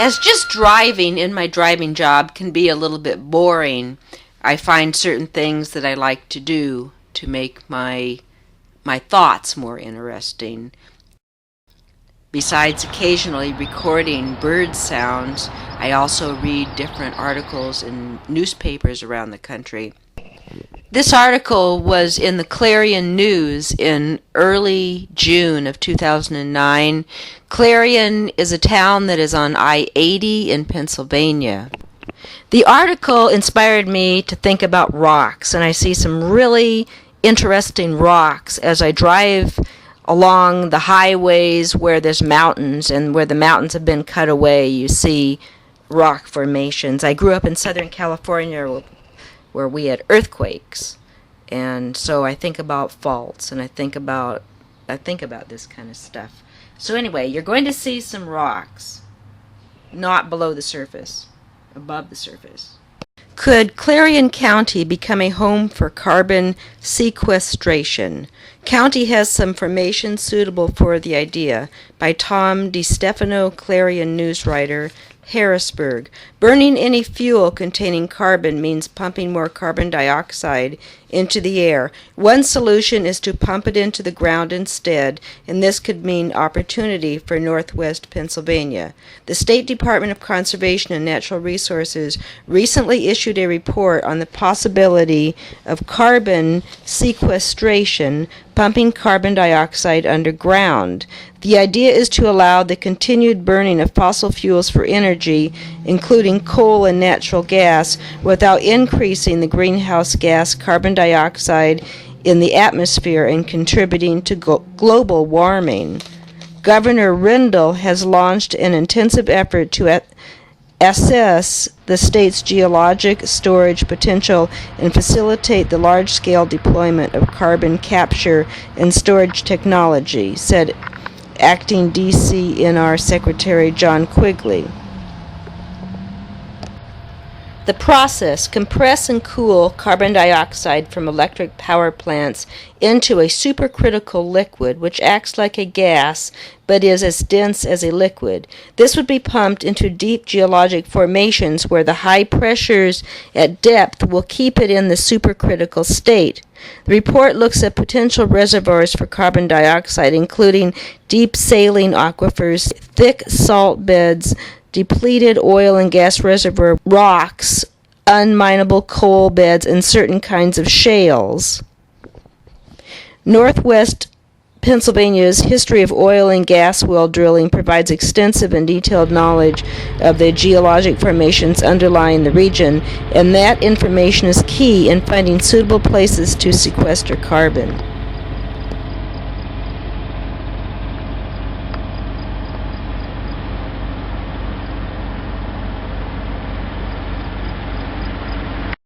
As just driving in my driving job can be a little bit boring, I find certain things that I like to do to make my thoughts more interesting. Besides occasionally recording bird sounds, I also read different articles in newspapers around the country. This article was in the Clarion News in early June of 2009. Clarion is a town that is on I-80 in Pennsylvania. The article inspired me to think about rocks, and I see some really interesting rocks as I drive along the highways where there's mountains, and where the mountains have been cut away, you see rock formations. I grew up in Southern California where we had earthquakes, and so I think about faults, and I think about this kind of stuff. So anyway, you're going to see some rocks, not below the surface, above the surface. Could Clarion County become a home for carbon sequestration? County has some formation suitable for the idea, by Tom DiStefano, Clarion News writer, Harrisburg. Burning any fuel containing carbon means pumping more carbon dioxide into the air. One solution is to pump it into the ground instead, and this could mean opportunity for northwest Pennsylvania. The State Department of Conservation and Natural Resources recently issued a report on the possibility of carbon sequestration, pumping carbon dioxide underground. The idea is to allow the continued burning of fossil fuels for energy, including coal and natural gas, without increasing the greenhouse gas carbon dioxide in the atmosphere and contributing to global warming. Governor Rendell has launched an intensive effort to assess the state's geologic storage potential and facilitate the large-scale deployment of carbon capture and storage technology, said Acting DCNR Secretary John Quigley. The process: compress and cool carbon dioxide from electric power plants into a supercritical liquid which acts like a gas but is as dense as a liquid. This would be pumped into deep geologic formations where the high pressures at depth will keep it in the supercritical state. The report looks at potential reservoirs for carbon dioxide, including deep saline aquifers, thick salt beds, depleted oil and gas reservoir rocks, unminable coal beds, and certain kinds of shales. Northwest Pennsylvania's history of oil and gas well drilling provides extensive and detailed knowledge of the geologic formations underlying the region, and that information is key in finding suitable places to sequester carbon.